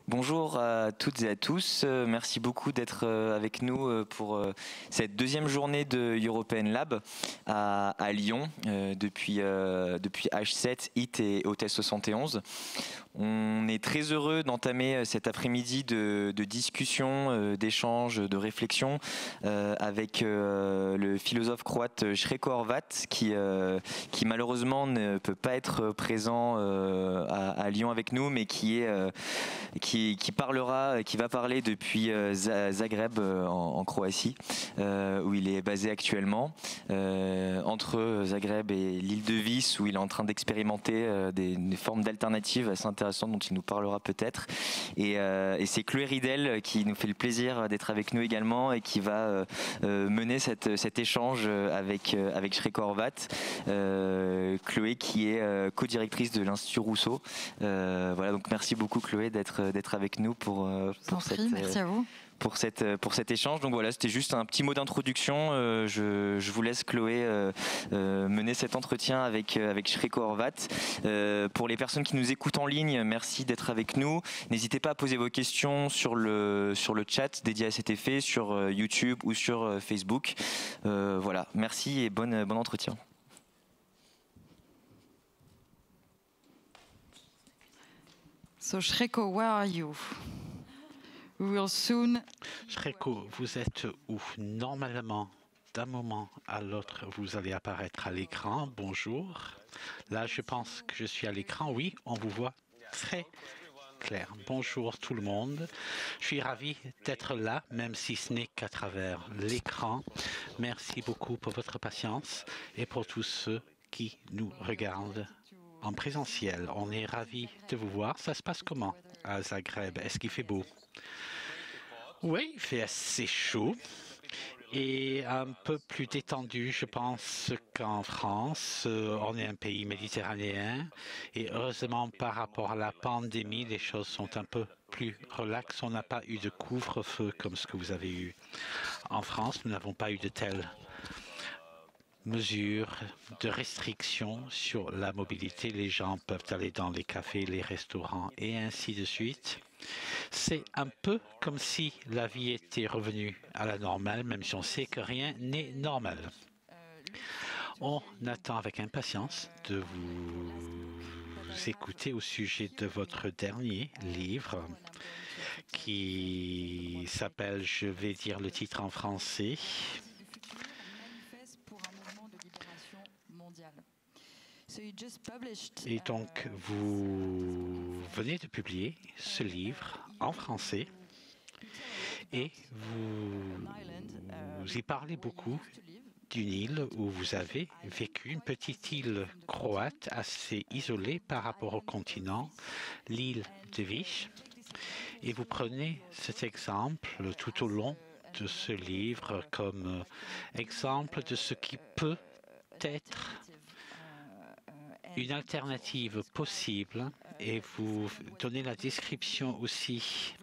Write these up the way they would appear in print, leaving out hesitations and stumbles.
Bonjour à toutes et à tous. Merci beaucoup d'être avec nous pour cette deuxième journée de European Lab à Lyon depuis H7, HIT et Hôtel 71. On est très heureux d'entamer cet après-midi de discussion, d'échange, de réflexion avec le philosophe croate Srečko Horvat qui malheureusement ne peut pas être présent à Lyon avec nous, mais qui va parler depuis Zagreb en Croatie, où il est basé actuellement, entre Zagreb et l'île de Vis, où il est en train d'expérimenter des formes d'alternatives assez intéressantes dont il nous parlera peut-être. Et c'est Chloé Ridel qui nous fait le plaisir d'être avec nous également et qui va mener cet échange avec Srečko Horvat. Chloé qui est co-directrice de l'Institut Rousseau. Voilà, donc merci beaucoup Chloé d'être avec nous pour merci à vous. Pour cet échange. Donc voilà, c'était juste un petit mot d'introduction. Je vous laisse Chloé mener cet entretien avec Srečko Horvat. Pour les personnes qui nous écoutent en ligne, merci d'être avec nous. N'hésitez pas à poser vos questions sur le chat dédié à cet effet, sur YouTube ou sur Facebook. Voilà, merci et bon entretien. So Srečko, where are you? We will soon... Srečko, vous êtes où? Normalement, d'un moment à l'autre, vous allez apparaître à l'écran. Bonjour. Là, je pense que je suis à l'écran. Oui, on vous voit très clair. Bonjour tout le monde. Je suis ravi d'être là, même si ce n'est qu'à travers l'écran. Merci beaucoup pour votre patience et pour tous ceux qui nous regardent en présentiel. On est ravis de vous voir. Ça se passe comment à Zagreb? Est-ce qu'il fait beau? Oui, il fait assez chaud et un peu plus détendu, je pense, qu'en France. On est un pays méditerranéen et heureusement, par rapport à la pandémie, les choses sont un peu plus relaxes. On n'a pas eu de couvre-feu comme ce que vous avez eu en France. Nous n'avons pas eu de telles mesures de restriction sur la mobilité. Les gens peuvent aller dans les cafés, les restaurants et ainsi de suite. C'est un peu comme si la vie était revenue à la normale, même si on sait que rien n'est normal. On attend avec impatience de vous écouter au sujet de votre dernier livre qui s'appelle, je vais dire le titre en français, et donc, vous venez de publier ce livre en français et vous y parlez beaucoup d'une île où vous avez vécu, une petite île croate assez isolée par rapport au continent, l'île de Vis. Et vous prenez cet exemple tout au long de ce livre comme exemple de ce qui peut être une alternative possible et vous donnez la description aussi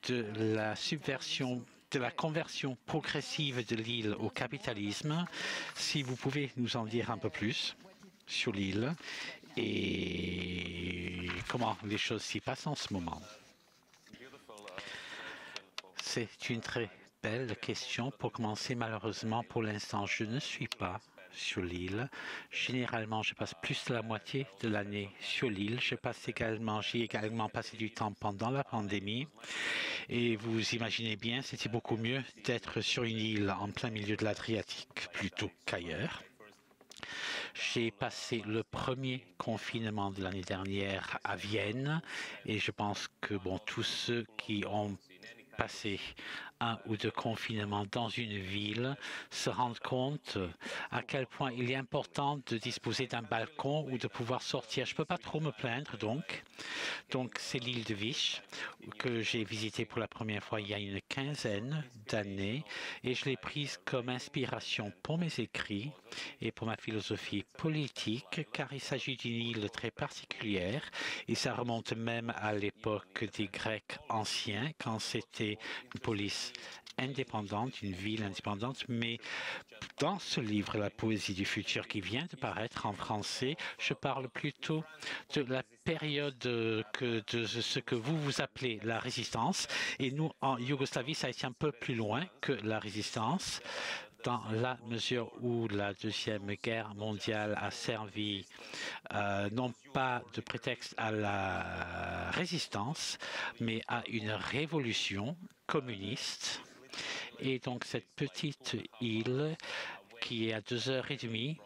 de la subversion, de la conversion progressive de l'île au capitalisme. Si vous pouvez nous en dire un peu plus sur l'île et comment les choses s'y passent en ce moment. C'est une très belle question. Pour commencer, malheureusement, pour l'instant, je ne suis pas sur l'île. Généralement, je passe plus de la moitié de l'année sur l'île. J'y ai également passé du temps pendant la pandémie. Et vous imaginez bien, c'était beaucoup mieux d'être sur une île en plein milieu de l'Adriatique plutôt qu'ailleurs. J'ai passé le premier confinement de l'année dernière à Vienne et je pense que tous ceux qui ont passé un ou deux confinements dans une ville se rendent compte à quel point il est important de disposer d'un balcon ou de pouvoir sortir. Je ne peux pas trop me plaindre donc. Donc c'est l'île de Vis que j'ai visitée pour la première fois il y a une quinzaine d'années et je l'ai prise comme inspiration pour mes écrits et pour ma philosophie politique car il s'agit d'une île très particulière et ça remonte même à l'époque des Grecs anciens quand c'était une police indépendante, une ville indépendante, mais dans ce livre, La poésie du futur, qui vient de paraître en français, je parle plutôt de la période de ce que vous appelez la résistance. Et nous, en Yougoslavie, ça a été un peu plus loin que la résistance, dans la mesure où la Deuxième Guerre mondiale a servi non pas de prétexte à la résistance, mais à une révolution communiste. Et donc cette petite île qui est à 2 heures et demie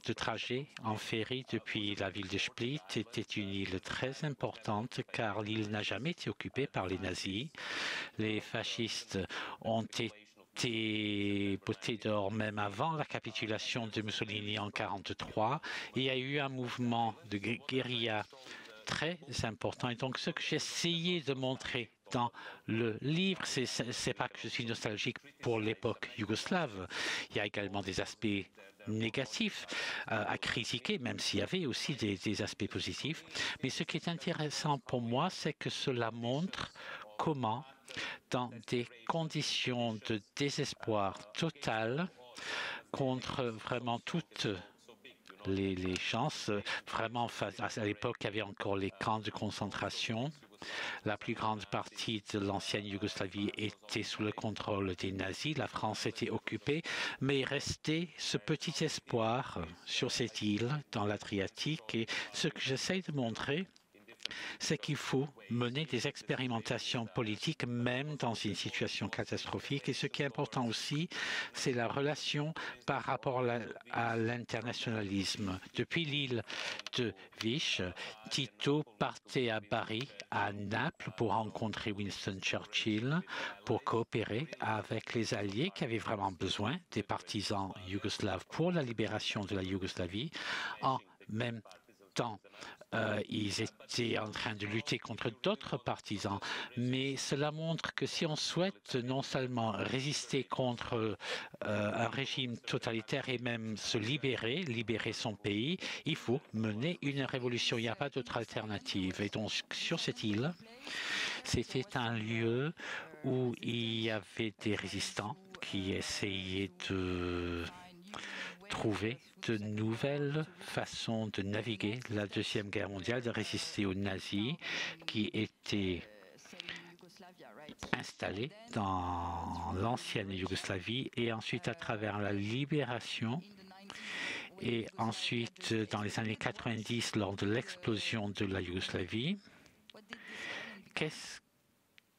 de trajet en ferry depuis la ville de Split était une île très importante car l'île n'a jamais été occupée par les nazis. Les fascistes ont été bottés dehors même avant la capitulation de Mussolini en 1943. Il y a eu un mouvement de guérilla très important. Et donc, ce que j'ai essayé de montrer dans le livre, c'est pas que je suis nostalgique pour l'époque yougoslave. Il y a également des aspects négatifs à critiquer, même s'il y avait aussi des aspects positifs. Mais ce qui est intéressant pour moi, c'est que cela montre comment, dans des conditions de désespoir total, contre vraiment toutes les chances, vraiment, à l'époque, il y avait encore les camps de concentration. La plus grande partie de l'ancienne Yougoslavie était sous le contrôle des nazis. La France était occupée, mais il restait ce petit espoir sur cette île dans l'Adriatique. Et ce que j'essaie de montrer, c'est qu'il faut mener des expérimentations politiques même dans une situation catastrophique. Et ce qui est important aussi, c'est la relation par rapport à l'internationalisme. Depuis l'île de Vis, Tito partait à Bari, à Naples, pour rencontrer Winston Churchill, pour coopérer avec les Alliés qui avaient vraiment besoin des partisans yougoslaves pour la libération de la Yougoslavie. En même temps, ils étaient en train de lutter contre d'autres partisans, mais cela montre que si on souhaite non seulement résister contre un régime totalitaire et même se libérer son pays, il faut mener une révolution. Il n'y a pas d'autre alternative. Et donc, sur cette île, c'était un lieu où il y avait des résistants qui essayaient de trouver de nouvelles façons de naviguer la Deuxième Guerre mondiale, de résister aux nazis qui étaient installés dans l'ancienne Yougoslavie et ensuite à travers la libération et ensuite dans les années 90 lors de l'explosion de la Yougoslavie. Qu'est-ce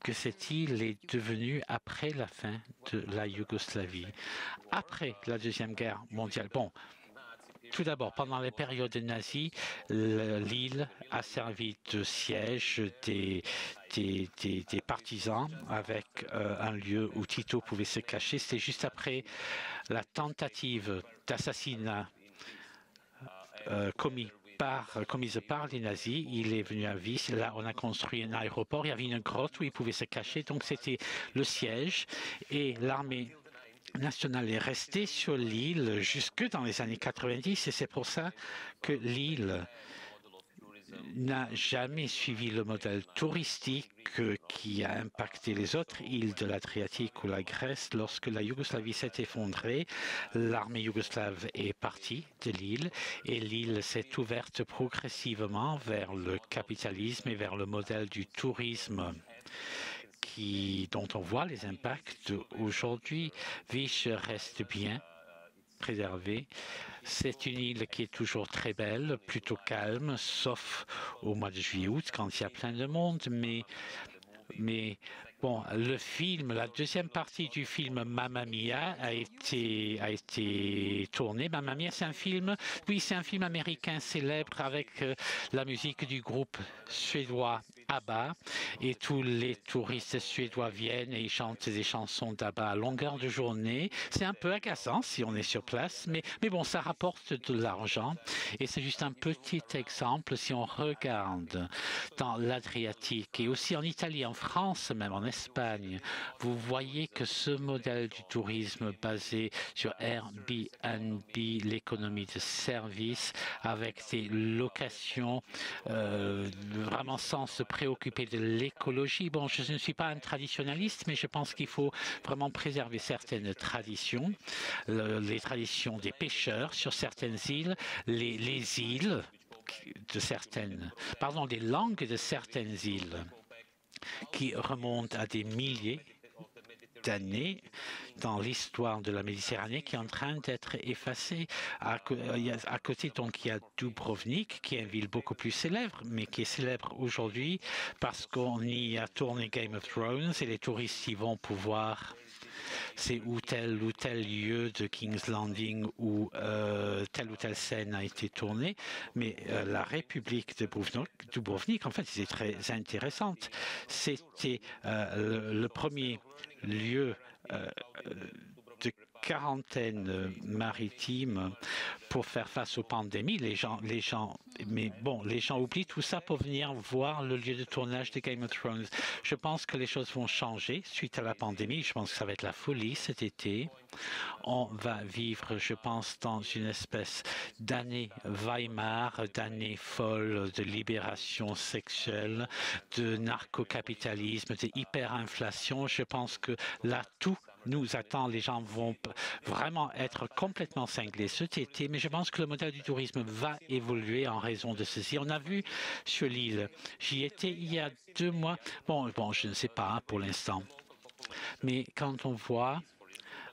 que cette île est devenue après la fin de la Yougoslavie, après la Deuxième Guerre mondiale? Bon, tout d'abord, pendant les périodes nazies, l'île a servi de siège des partisans avec un lieu où Tito pouvait se cacher. C'était juste après la tentative d'assassinat commise par les nazis. Il est venu à Vis. Là, on a construit un aéroport. Il y avait une grotte où il pouvait se cacher. Donc, c'était le siège. Et l'armée nationale est restée sur l'île jusque dans les années 90. Et c'est pour ça que l'île n'a jamais suivi le modèle touristique qui a impacté les autres îles de l'Adriatique ou la Grèce. Lorsque la Yougoslavie s'est effondrée, l'armée yougoslave est partie de l'île et l'île s'est ouverte progressivement vers le capitalisme et vers le modèle du tourisme dont on voit les impacts aujourd'hui. Vis reste bien préservée. C'est une île qui est toujours très belle, plutôt calme, sauf au mois de juillet-août quand il y a plein de monde. Mais bon, le film, la deuxième partie du film Mamma Mia a été tournée. Mamma Mia, c'est un film, oui, c'est un film américain célèbre avec la musique du groupe suédois ABBA et tous les touristes suédois viennent et ils chantent des chansons d'ABBA à longueur de journée. C'est un peu agaçant si on est sur place, mais bon, ça rapporte de l'argent et c'est juste un petit exemple. Si on regarde dans l'Adriatique et aussi en Italie, en France, même en Espagne, vous voyez que ce modèle du tourisme basé sur Airbnb, l'économie de service avec des locations vraiment sans se préoccuper de l'écologie. Bon, je ne suis pas un traditionnaliste, mais je pense qu'il faut vraiment préserver certaines traditions, les traditions des pêcheurs sur certaines îles, les îles de certaines, pardon, les langues de certaines îles qui remontent à des milliers d'années dans l'histoire de la Méditerranée qui est en train d'être effacée. À côté, donc, il y a Dubrovnik, qui est une ville beaucoup plus célèbre, mais qui est célèbre aujourd'hui parce qu'on y a tourné Game of Thrones et les touristes y vont pouvoir. C'est où tel lieu de King's Landing où telle ou telle scène a été tournée. Mais la République de Dubrovnik, en fait, c'est très intéressante. C'était le premier lieu de quarantaine maritime pour faire face aux pandémies. Les gens oublient tout ça pour venir voir le lieu de tournage de Game of Thrones. Je pense que les choses vont changer suite à la pandémie. Je pense que ça va être la folie cet été. On va vivre, je pense, dans une espèce d'année Weimar, d'année folle de libération sexuelle, de narcocapitalisme, de hyperinflation. Je pense que là, tout nous attend. Les gens vont vraiment être complètement cinglés cet été, mais je pense que le modèle du tourisme va évoluer en raison de ceci. On a vu sur l'île, j'y étais il y a 2 mois. Bon, je ne sais pas pour l'instant, mais quand on voit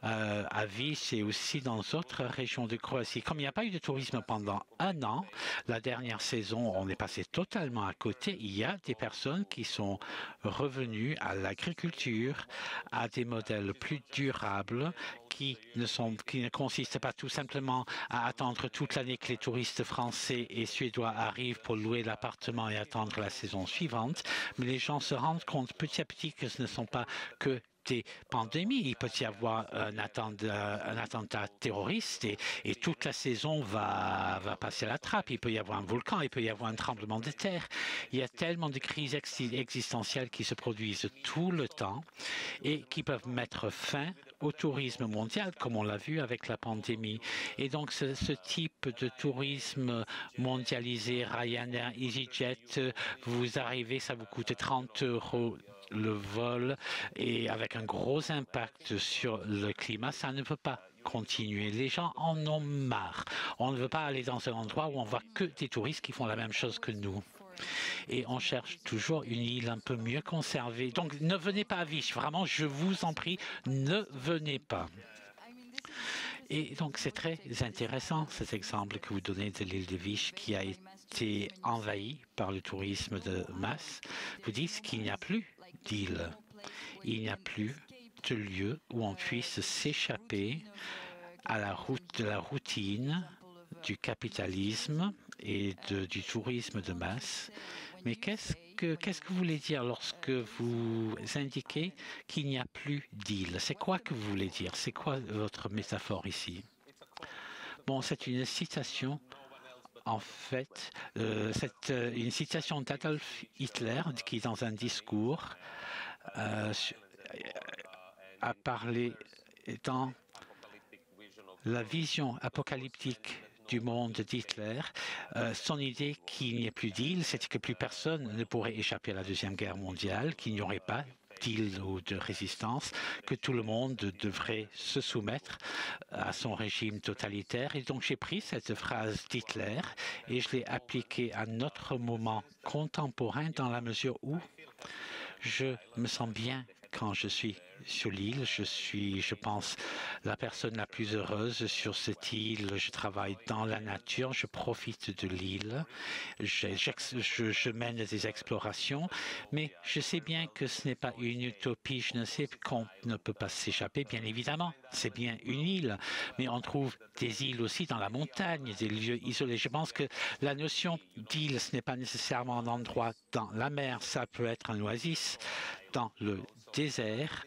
à Vis et aussi dans d'autres régions de Croatie. Comme il n'y a pas eu de tourisme pendant 1 an, la dernière saison, on est passé totalement à côté. Il y a des personnes qui sont revenues à l'agriculture, à des modèles plus durables, qui ne consistent pas tout simplement à attendre toute l'année que les touristes français et suédois arrivent pour louer l'appartement et attendre la saison suivante. Mais les gens se rendent compte petit à petit que ce ne sont pas que des pandémies. Il peut y avoir un attentat terroriste et toute la saison va passer à la trappe. Il peut y avoir un volcan, il peut y avoir un tremblement de terre. Il y a tellement de crises existentielles qui se produisent tout le temps et qui peuvent mettre fin au tourisme mondial, comme on l'a vu avec la pandémie. Et donc, ce type de tourisme mondialisé, Ryanair, EasyJet, vous arrivez, ça vous coûte 30 € le vol et avec un gros impact sur le climat, ça ne peut pas continuer. Les gens en ont marre. On ne veut pas aller dans un endroit où on voit que des touristes qui font la même chose que nous. Et on cherche toujours une île un peu mieux conservée. Donc ne venez pas à Vis, vraiment, je vous en prie, ne venez pas. Et donc c'est très intéressant cet exemple que vous donnez de l'île de Vis qui a été envahie par le tourisme de masse. Vous dites qu'il n'y a plus d'île. Il n'y a plus de lieu où on puisse s'échapper à de la routine, du capitalisme et du tourisme de masse. Mais qu'est-ce que vous voulez dire lorsque vous indiquez qu'il n'y a plus d'île? C'est quoi que vous voulez dire? C'est quoi votre métaphore ici? Bon, c'est une citation. En fait, c'est une citation d'Adolf Hitler qui, dans un discours, a parlé dans la vision apocalyptique du monde d'Hitler. Son idée qu'il n'y ait plus d'île, c'était que plus personne ne pourrait échapper à la Deuxième Guerre mondiale, qu'il n'y aurait pas d'île ou de résistance, que tout le monde devrait se soumettre à son régime totalitaire. Et donc j'ai pris cette phrase d'Hitler et je l'ai appliquée à notre moment contemporain dans la mesure où je me sens bien quand je suis sur l'île. Je suis, je pense, la personne la plus heureuse sur cette île. Je travaille dans la nature, je profite de l'île, je mène des explorations, mais je sais bien que ce n'est pas une utopie. Je ne sais qu'on ne peut pas s'échapper, bien évidemment. C'est bien une île, mais on trouve des îles aussi dans la montagne, des lieux isolés. Je pense que la notion d'île, ce n'est pas nécessairement un endroit dans la mer, ça peut être un oasis dans le désert.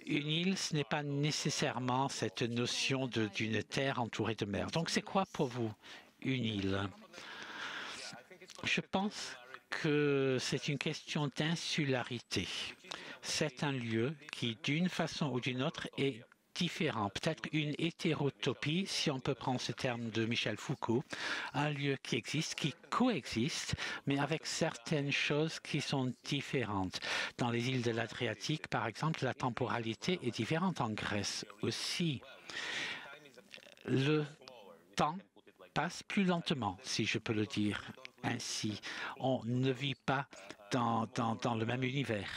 Une île, ce n'est pas nécessairement cette notion d'une terre entourée de mer. Donc, c'est quoi pour vous une île? Je pense que c'est une question d'insularité. C'est un lieu qui, d'une façon ou d'une autre, est différent, peut-être une hétérotopie, si on peut prendre ce terme de Michel Foucault, un lieu qui existe, qui coexiste, mais avec certaines choses qui sont différentes. Dans les îles de l'Adriatique, par exemple, la temporalité est différente. En Grèce aussi. Le temps passe plus lentement, si je peux le dire ainsi. On ne vit pas dans le même univers.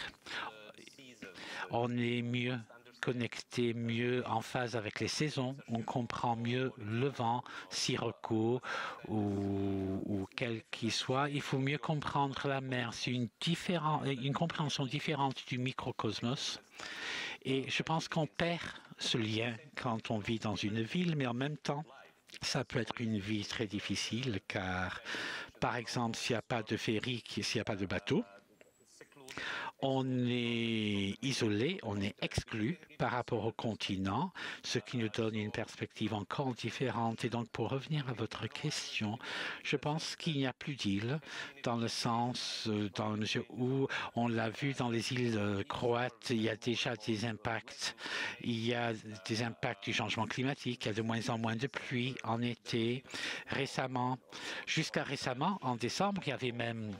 On est mieux connecté, mieux en phase avec les saisons. On comprend mieux le vent, sirocco ou quel qu'il soit. Il faut mieux comprendre la mer. C'est une compréhension différente du microcosmos. Et je pense qu'on perd ce lien quand on vit dans une ville, mais en même temps, ça peut être une vie très difficile car, par exemple, s'il n'y a pas de ferry, s'il n'y a pas de bateau, on est isolé, on est exclu par rapport au continent, ce qui nous donne une perspective encore différente. Et donc, pour revenir à votre question, je pense qu'il n'y a plus d'îles dans le sens, dans la mesure où on l'a vu dans les îles croates, il y a déjà des impacts. Il y a des impacts du changement climatique, il y a de moins en moins de pluie en été. Jusqu'à récemment, en décembre, il y avait même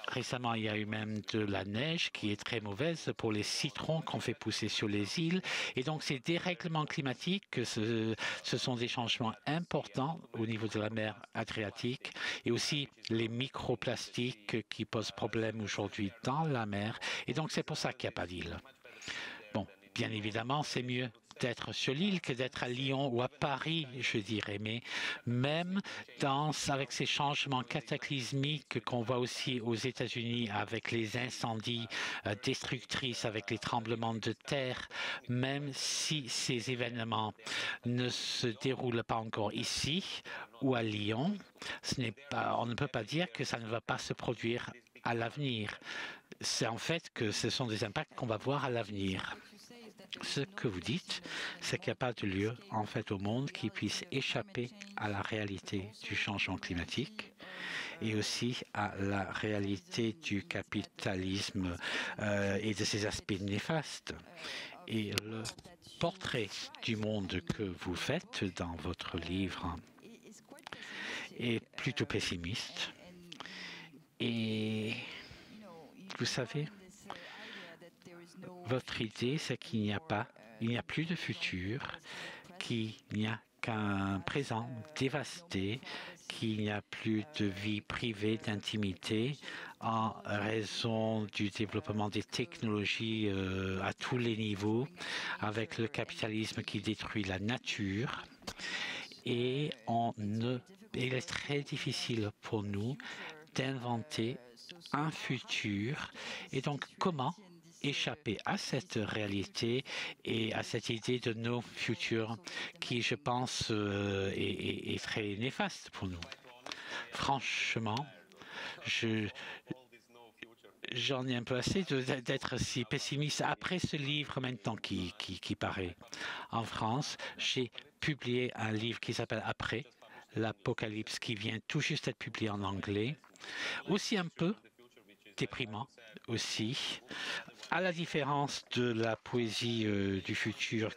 Récemment, il y a eu même de la neige qui est très mauvaise pour les citrons qu'on fait pousser sur les îles. Et donc, ces dérèglements climatiques, ce sont des changements importants au niveau de la mer Adriatique et aussi les microplastiques qui posent problème aujourd'hui dans la mer. Et donc, c'est pour ça qu'il n'y a pas d'île. Bon, bien évidemment, c'est mieux d'être sur l'île que d'être à Lyon ou à Paris, je dirais. Mais même avec ces changements cataclysmiques qu'on voit aussi aux États-Unis avec les incendies destructrices, avec les tremblements de terre, même si ces événements ne se déroulent pas encore ici ou à Lyon, on ne peut pas dire que ça ne va pas se produire à l'avenir. C'est en fait que ce sont des impacts qu'on va voir à l'avenir. Ce que vous dites, c'est qu'il n'y a pas de lieu en fait au monde qui puisse échapper à la réalité du changement climatique et aussi à la réalité du capitalisme et de ses aspects néfastes. Et le portrait du monde que vous faites dans votre livre est plutôt pessimiste. Et vous savez, votre idée, c'est qu'il n'y a plus de futur, qu'il n'y a qu'un présent dévasté, qu'il n'y a plus de vie privée, d'intimité, en raison du développement des technologies à tous les niveaux, avec le capitalisme qui détruit la nature. Et il est très difficile pour nous d'inventer un futur. Et donc, comment échapper à cette réalité et à cette idée de nos futurs qui, je pense, est très néfaste pour nous. Franchement, j'en ai un peu assez d'être si pessimiste. Après ce livre maintenant qui paraît en France, j'ai publié un livre qui s'appelle Après l'Apocalypse, qui vient tout juste d'être publié en anglais. Aussi un peu déprimant aussi, à la différence de la poésie du futur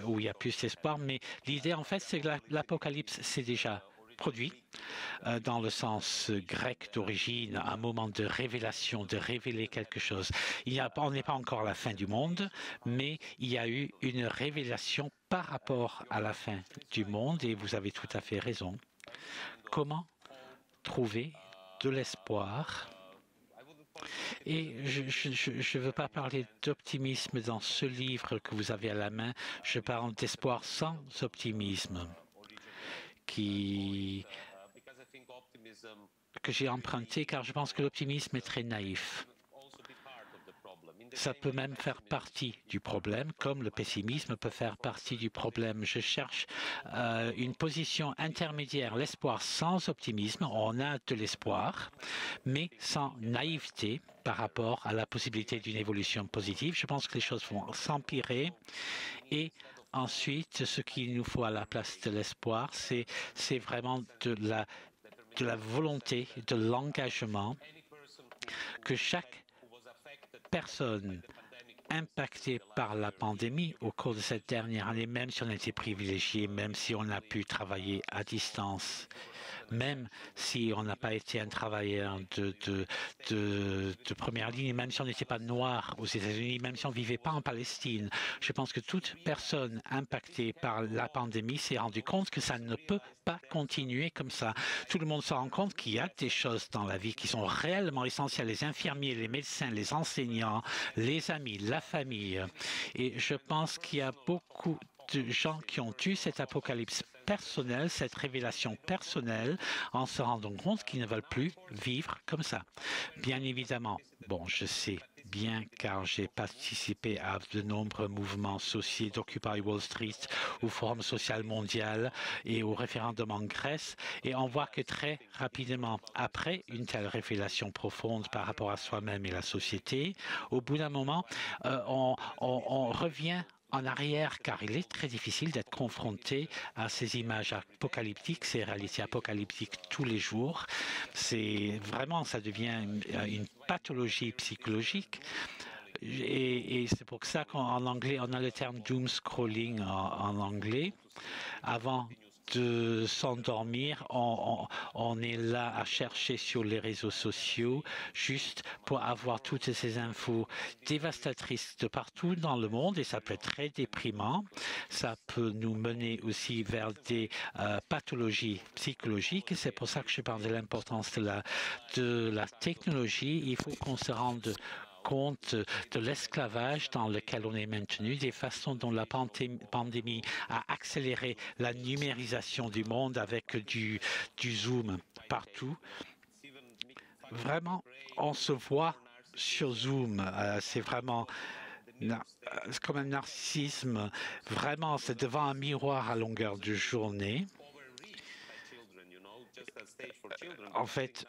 où il y a plus d'espoir, mais l'idée en fait c'est que l'apocalypse c'est déjà produit dans le sens grec d'origine, un moment de révélation, de révéler quelque chose. On n'est pas encore à la fin du monde, mais il y a eu une révélation par rapport à la fin du monde et vous avez tout à fait raison. Comment trouver de l'espoir? Et je ne veux pas parler d'optimisme dans ce livre que vous avez à la main. Je parle d'espoir sans optimisme que j'ai emprunté car je pense que l'optimisme est très naïf. Ça peut même faire partie du problème, comme le pessimisme peut faire partie du problème. Je cherche une position intermédiaire, l'espoir sans optimisme. On a de l'espoir, mais sans naïveté par rapport à la possibilité d'une évolution positive. Je pense que les choses vont s'empirer. Et ensuite, ce qu'il nous faut à la place de l'espoir, c'est vraiment de la volonté, de l'engagement que chaque personne impactés par la pandémie au cours de cette dernière année, même si on a été privilégiés, même si on a pu travailler à distance, même si on n'a pas été un travailleur de première ligne, même si on n'était pas noir aux États-Unis, même si on ne vivait pas en Palestine. Je pense que toute personne impactée par la pandémie s'est rendu compte que ça ne peut pas continuer comme ça. Tout le monde se rend compte qu'il y a des choses dans la vie qui sont réellement essentielles. Les infirmiers, les médecins, les enseignants, les amis, la famille. Et je pense qu'il y a beaucoup de gens qui ont eu cet apocalypse personnel, cette révélation personnelle, en se rendant compte qu'ils ne veulent plus vivre comme ça. Bien évidemment, bon, je sais bien car j'ai participé à de nombreux mouvements sociaux d'Occupy Wall Street, au Forum social mondial et au référendum en Grèce. Et on voit que très rapidement, après une telle révélation profonde par rapport à soi-même et la société, au bout d'un moment, on revient en arrière, car il est très difficile d'être confronté à ces images apocalyptiques, ces réalités apocalyptiques tous les jours. C'est vraiment, ça devient une pathologie psychologique. Et c'est pour ça qu'en anglais, on a le terme doom scrolling en anglais. Avant de s'endormir, on est là à chercher sur les réseaux sociaux juste pour avoir toutes ces infos dévastatrices de partout dans le monde et ça peut être très déprimant. Ça peut nous mener aussi vers des pathologies psychologiques. C'est pour ça que je parle de l'importance de la technologie. Il faut qu'on se rende compte de l'esclavage dans lequel on est maintenu, des façons dont la pandémie a accéléré la numérisation du monde avec du Zoom partout. Vraiment, on se voit sur Zoom. C'est vraiment c'est comme un narcissisme. Vraiment, c'est devant un miroir à longueur de journée. En fait,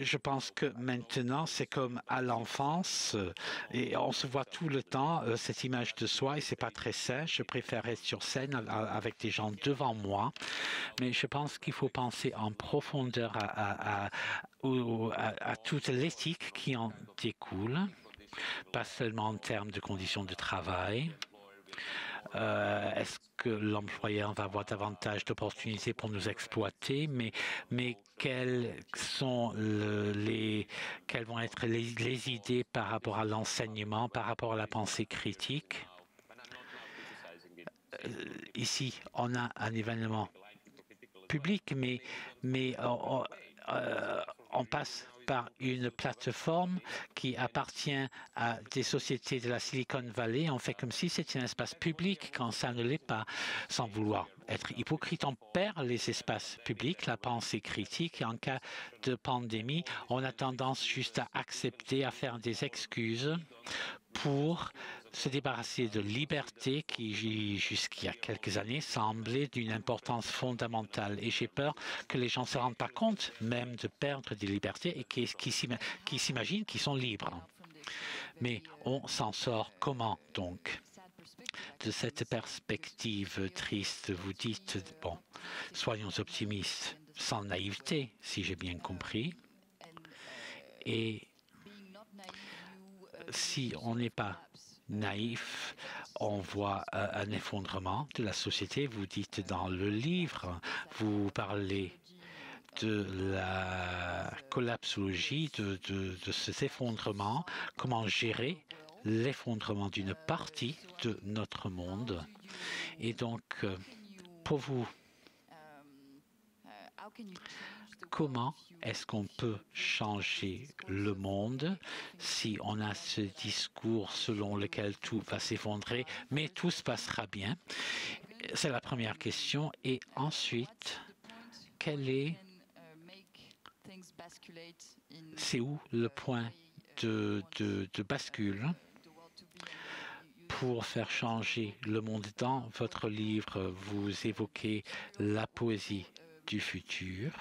je pense que maintenant, c'est comme à l'enfance et on se voit tout le temps cette image de soi et c'est pas très sain. Je préfère être sur scène avec des gens devant moi, mais je pense qu'il faut penser en profondeur à toute l'éthique qui en découle, pas seulement en termes de conditions de travail. Est-ce que l'employeur va avoir davantage d'opportunités pour nous exploiter, mais quelles vont être les idées par rapport à l'enseignement, par rapport à la pensée critique? Ici, on a un événement public, mais on passe par une plateforme qui appartient à des sociétés de la Silicon Valley. On fait comme si c'était un espace public quand ça ne l'est pas, sans vouloir être hypocrite. On perd les espaces publics, la pensée critique. Et en cas de pandémie, on a tendance juste à accepter, à faire des excuses pour se débarrasser de liberté qui, jusqu'il y a quelques années, semblait d'une importance fondamentale. Et j'ai peur que les gens ne se rendent pas compte même de perdre des libertés et qui s'imaginent qu'ils sont libres. Mais on s'en sort comment donc? De cette perspective triste, vous dites, bon, soyons optimistes, sans naïveté, si j'ai bien compris. Et si on n'est pas naïf, on voit un effondrement de la société. Vous dites dans le livre, vous parlez de la collapsologie, de cet effondrement, comment gérer l'effondrement d'une partie de notre monde. Et donc, pour vous, comment est-ce qu'on peut changer le monde si on a ce discours selon lequel tout va s'effondrer, mais tout se passera bien? C'est la première question. Et ensuite, c'est où le point de bascule pour faire changer le monde? Dans votre livre, vous évoquez la poésie du futur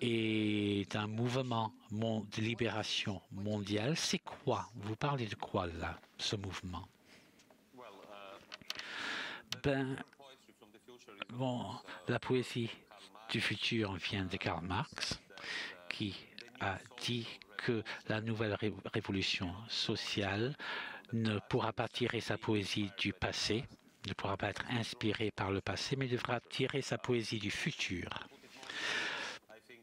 et d'un mouvement de libération mondiale. C'est quoi? Vous parlez de quoi là, ce mouvement? Bon, la poésie du futur vient de Karl Marx, qui a dit que la nouvelle révolution sociale ne pourra pas tirer sa poésie du passé, ne pourra pas être inspiré par le passé, mais devra tirer sa poésie du futur.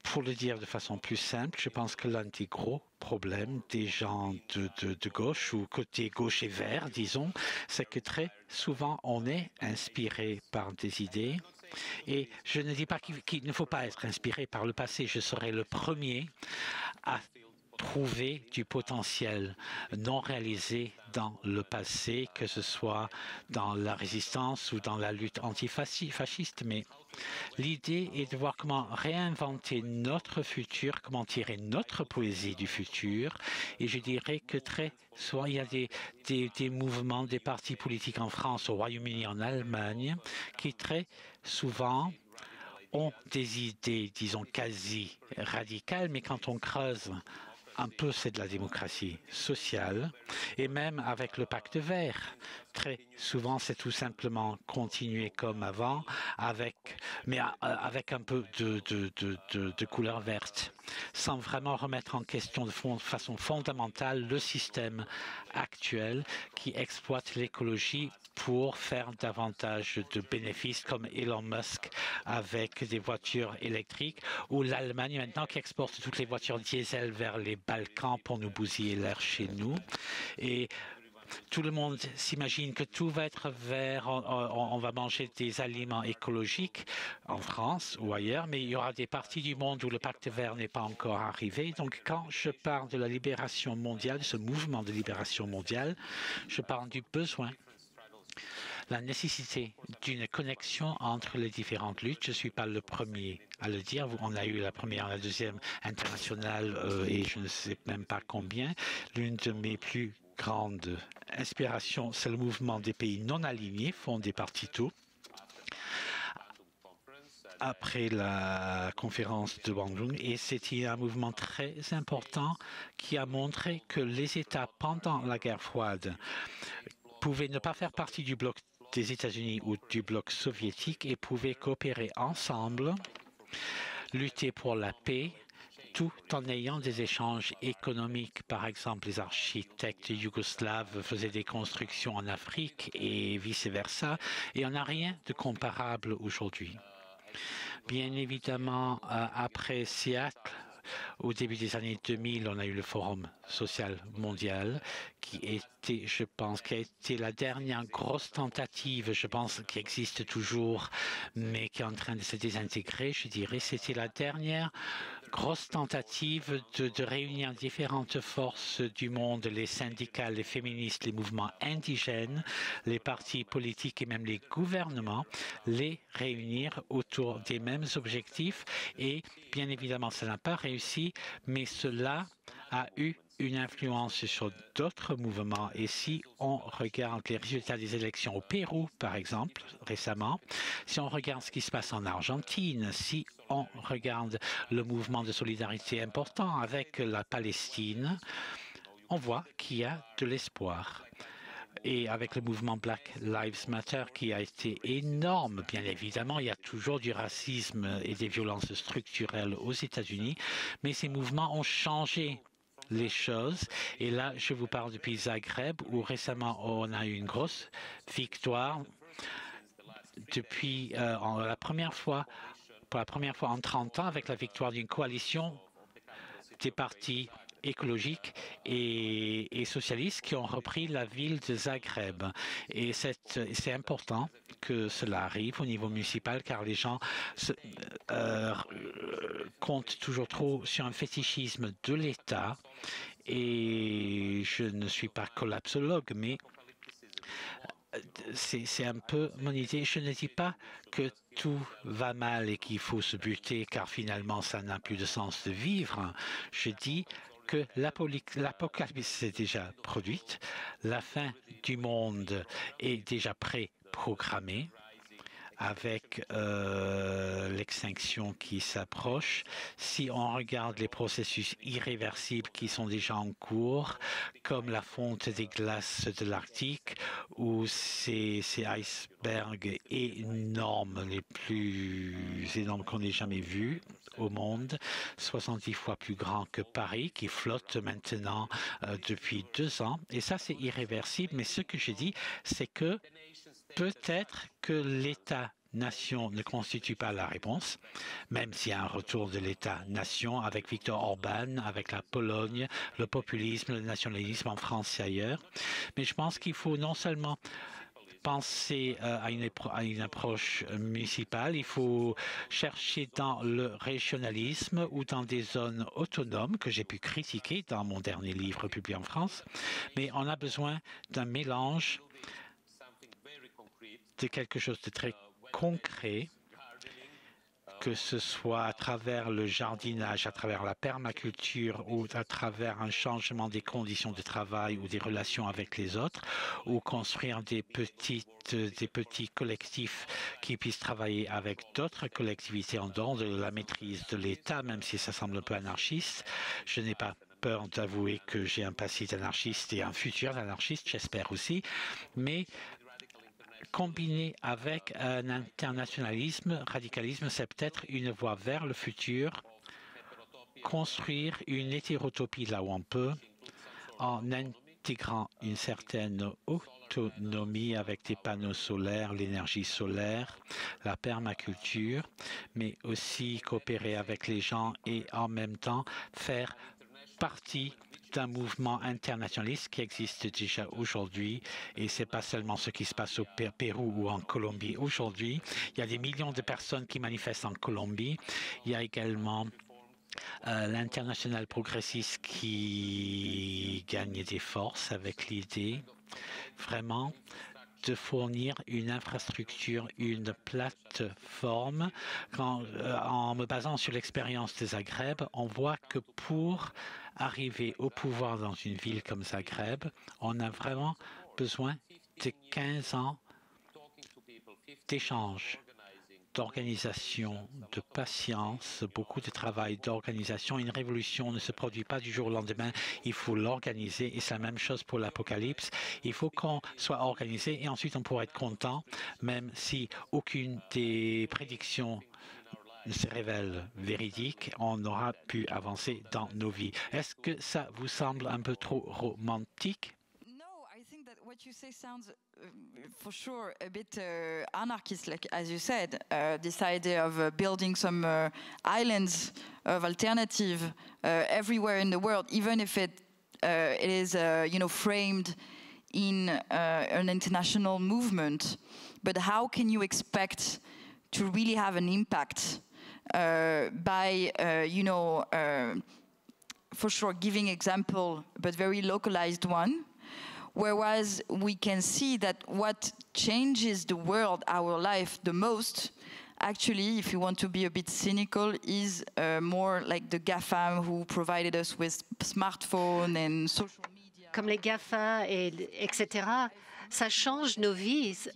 Pour le dire de façon plus simple, je pense que l'un des gros problèmes des gens de gauche ou côté gauche et vert, disons, c'est que très souvent on est inspiré par des idées. Et je ne dis pas qu'il ne faut pas être inspiré par le passé. Je serai le premier à trouver du potentiel non réalisé dans le passé, que ce soit dans la résistance ou dans la lutte antifasciste. Mais l'idée est de voir comment réinventer notre futur, comment tirer notre poésie du futur. Et je dirais que très souvent, il y a des mouvements, des partis politiques en France, au Royaume-Uni, en Allemagne, qui très souvent ont des idées, disons, quasi radicales, mais quand on creuse un peu, c'est de la démocratie sociale, et même avec le pacte vert. Très souvent, c'est tout simplement continuer comme avant, mais avec un peu de couleur verte, sans vraiment remettre en question de façon fondamentale le système actuel qui exploite l'écologie pour faire davantage de bénéfices, comme Elon Musk avec des voitures électriques, ou l'Allemagne maintenant qui exporte toutes les voitures diesel vers les Balkans pour nous bousiller l'air chez nous. Et tout le monde s'imagine que tout va être vert, on va manger des aliments écologiques en France ou ailleurs, mais il y aura des parties du monde où le pacte vert n'est pas encore arrivé. Donc quand je parle de la libération mondiale, de ce mouvement de libération mondiale, je parle du besoin, la nécessité d'une connexion entre les différentes luttes. Je ne suis pas le premier à le dire. On a eu la première, la deuxième internationale et je ne sais même pas combien. L'une de mes plus grandes inspirations, c'est le mouvement des pays non alignés, fondé par Tito. Après la conférence de Bandung, et c'était un mouvement très important qui a montré que les États, pendant la guerre froide, pouvaient ne pas faire partie du bloc des États-Unis ou du bloc soviétique et pouvaient coopérer ensemble, lutter pour la paix, tout en ayant des échanges économiques. Par exemple, les architectes yougoslaves faisaient des constructions en Afrique et vice-versa, et on n'a rien de comparable aujourd'hui. Bien évidemment, après Seattle, au début des années 2000, on a eu le Forum social mondial qui était, je pense, qui a été la dernière grosse tentative, je pense, qui existe toujours, mais qui est en train de se désintégrer. Je dirais, c'était la dernière grosse tentative de réunir différentes forces du monde, les syndicats, les féministes, les mouvements indigènes, les partis politiques et même les gouvernements, les réunir autour des mêmes objectifs. Et bien évidemment, ça n'a pas réussi, mais cela a eu une influence sur d'autres mouvements. Et si on regarde les résultats des élections au Pérou, par exemple, récemment, si on regarde ce qui se passe en Argentine, si on regarde le mouvement de solidarité important avec la Palestine, on voit qu'il y a de l'espoir. Et avec le mouvement Black Lives Matter qui a été énorme, bien évidemment, il y a toujours du racisme et des violences structurelles aux États-Unis, mais ces mouvements ont changé les choses. Et là, je vous parle depuis Zagreb, où récemment on a eu une grosse victoire depuis pour la première fois en 30 ans, avec la victoire d'une coalition des partis écologiques et socialistes qui ont repris la ville de Zagreb. Et c'est important que cela arrive au niveau municipal, car les gens comptent toujours trop sur un fétichisme de l'État. Et je ne suis pas collapsologue, mais c'est un peu mon idée. Je ne dis pas que tout va mal et qu'il faut se buter, car finalement, ça n'a plus de sens de vivre. Je dis que l'apocalypse s'est déjà produite, la fin du monde est déjà préprogrammée, avec l'extinction qui s'approche. Si on regarde les processus irréversibles qui sont déjà en cours, comme la fonte des glaces de l'Arctique ou ces icebergs énormes, les plus énormes qu'on ait jamais vus au monde, 70 fois plus grands que Paris, qui flotte maintenant depuis 2 ans. Et ça, c'est irréversible. Mais ce que je dis, c'est que peut-être que l'État-nation ne constitue pas la réponse, même s'il y a un retour de l'État-nation avec Viktor Orban, avec la Pologne, le populisme, le nationalisme en France et ailleurs. Mais je pense qu'il faut non seulement penser à une approche municipale, il faut chercher dans le régionalisme ou dans des zones autonomes que j'ai pu critiquer dans mon dernier livre publié en France, mais on a besoin d'un mélange de quelque chose de très concret, que ce soit à travers le jardinage, à travers la permaculture ou à travers un changement des conditions de travail ou des relations avec les autres, ou construire des petits collectifs qui puissent travailler avec d'autres collectivités en dehors de la maîtrise de l'État, même si ça semble un peu anarchiste. Je n'ai pas peur d'avouer que j'ai un passé d'anarchiste et un futur d'anarchiste, j'espère aussi, mais combiné avec un internationalisme, radicalisme, c'est peut-être une voie vers le futur, construire une hétérotopie là où on peut, en intégrant une certaine autonomie avec des panneaux solaires, l'énergie solaire, la permaculture, mais aussi coopérer avec les gens et en même temps faire partie d'un mouvement internationaliste qui existe déjà aujourd'hui, et c'est pas seulement ce qui se passe au Pérou ou en Colombie. Aujourd'hui, il y a des millions de personnes qui manifestent en Colombie. Il y a également l'international progressiste qui gagne des forces avec l'idée vraiment de fournir une infrastructure, une plateforme. En me basant sur l'expérience de Zagreb, on voit que pour arriver au pouvoir dans une ville comme Zagreb, on a vraiment besoin de 15 ans d'échanges, d'organisation, de patience, beaucoup de travail d'organisation. Une révolution ne se produit pas du jour au lendemain, il faut l'organiser et c'est la même chose pour l'apocalypse. Il faut qu'on soit organisé et ensuite on pourra être content, même si aucune des prédictions ne se révèle véridique, on aura pu avancer dans nos vies. Est-ce que ça vous semble un peu trop romantique? What you say sounds for sure a bit anarchist, like as you said, this idea of building some islands of alternative everywhere in the world, even if it is framed in an international movement. But how can you expect to really have an impact by for sure giving example, but very localized one? Whereas we can see that what changes the world, our life the most, actually, if you want to be a bit cynical, is more like the GAFAM who provided us with smartphones and social media. Comme les GAFA, etc., ça change nos vies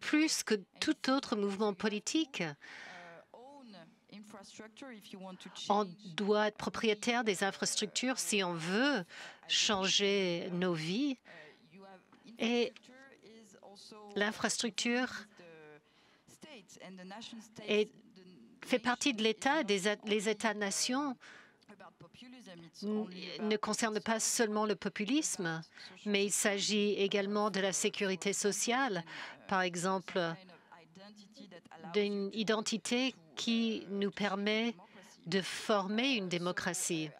plus que tout autre mouvement politique. On doit être propriétaire des infrastructures si on veut changer nos vies. Et l'infrastructure fait partie de l'État. Les États-nations ne concernent pas seulement le populisme, mais il s'agit également de la sécurité sociale, par exemple, d'une identité qui nous permet de former une démocratie.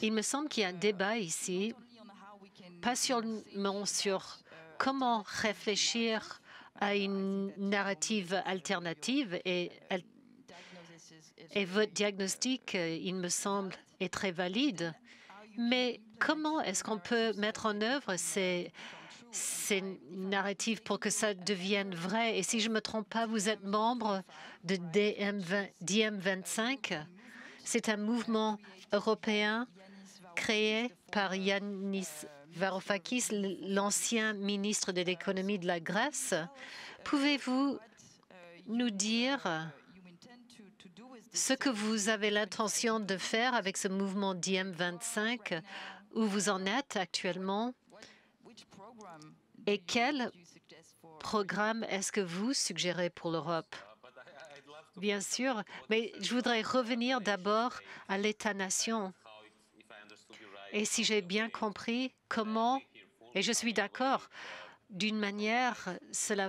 Il me semble qu'il y a un débat ici, pas seulement sur comment réfléchir à une narrative alternative, et votre diagnostic, il me semble, est très valide, mais comment est-ce qu'on peut mettre en œuvre ces narratives pour que ça devienne vrai? Et si je ne me trompe pas, vous êtes membre de DiEM25. C'est un mouvement européen créé par Yannis Varoufakis, l'ancien ministre de l'économie de la Grèce. Pouvez-vous nous dire ce que vous avez l'intention de faire avec ce mouvement DiEM25, où vous en êtes actuellement, et quel programme est-ce que vous suggérez pour l'Europe? Bien sûr, mais je voudrais revenir d'abord à l'État-nation. Et si j'ai bien compris, comment, et je suis d'accord, d'une manière, cela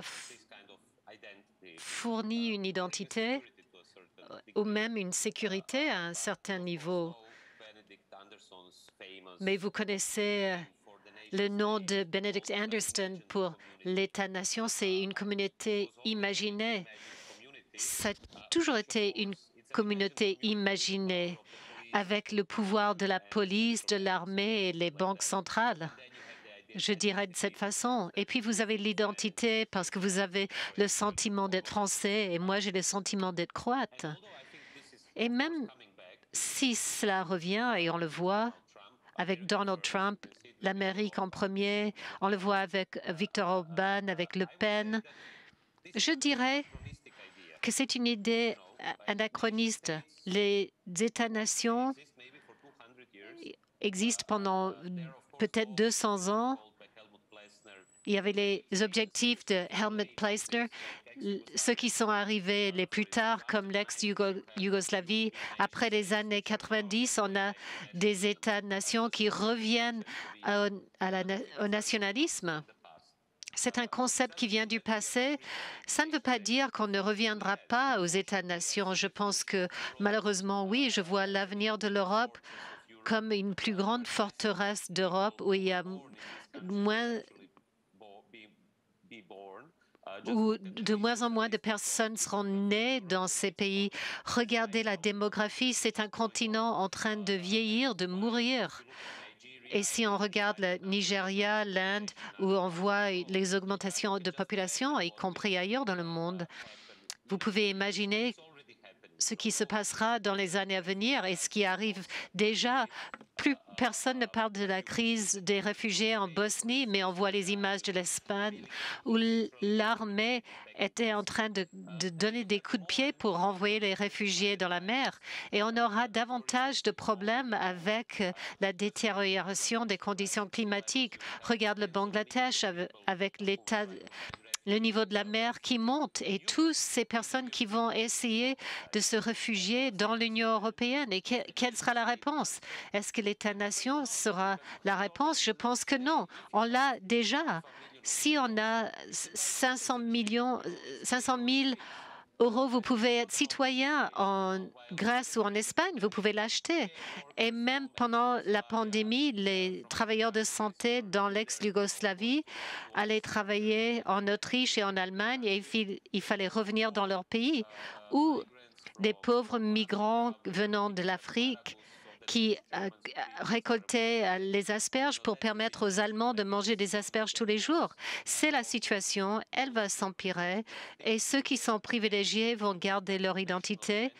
fournit une identité ou même une sécurité à un certain niveau. Mais vous connaissez le nom de Benedict Anderson pour l'État-nation, c'est une communauté imaginée. Ça a toujours été une communauté imaginée avec le pouvoir de la police, de l'armée et les banques centrales. Je dirais de cette façon. Et puis vous avez l'identité parce que vous avez le sentiment d'être français et moi j'ai le sentiment d'être croate. Et même si cela revient, et on le voit avec Donald Trump, l'Amérique en premier, on le voit avec Viktor Orban, avec Le Pen, je dirais que c'est une idée anachroniste. Les États-nations existent pendant peut-être 200 ans. Il y avait les objectifs de Helmut Plessner, ceux qui sont arrivés les plus tard, comme l'ex-Yougoslavie. Après les années 90, on a des États-nations qui reviennent au nationalisme. C'est un concept qui vient du passé. Ça ne veut pas dire qu'on ne reviendra pas aux États-nations. Je pense que malheureusement, oui, je vois l'avenir de l'Europe comme une plus grande forteresse d'Europe où il y a où de moins en moins de personnes seront nées dans ces pays. Regardez la démographie, c'est un continent en train de vieillir, de mourir. Et si on regarde le Nigeria, l'Inde, où on voit les augmentations de population, y compris ailleurs dans le monde, vous pouvez imaginer ce qui se passera dans les années à venir et ce qui arrive déjà. Plus personne ne parle de la crise des réfugiés en Bosnie, mais on voit les images de l'Espagne où l'armée était en train de donner des coups de pied pour renvoyer les réfugiés dans la mer. Et on aura davantage de problèmes avec la détérioration des conditions climatiques. Regarde le Bangladesh avec le niveau de la mer qui monte et toutes ces personnes qui vont essayer de se réfugier dans l'Union européenne. Et quelle sera la réponse? Est-ce que l'État-nation sera la réponse? Je pense que non. On l'a déjà. Si on a 500 000 euros, vous pouvez être citoyen en Grèce ou en Espagne, vous pouvez l'acheter. Et même pendant la pandémie, les travailleurs de santé dans l'ex-Yougoslavie allaient travailler en Autriche et en Allemagne et il fallait revenir dans leur pays. Ou des pauvres migrants venant de l'Afrique qui récoltaient les asperges pour permettre aux Allemands de manger des asperges tous les jours. C'est la situation, elle va s'empirer et ceux qui sont privilégiés vont garder leur identité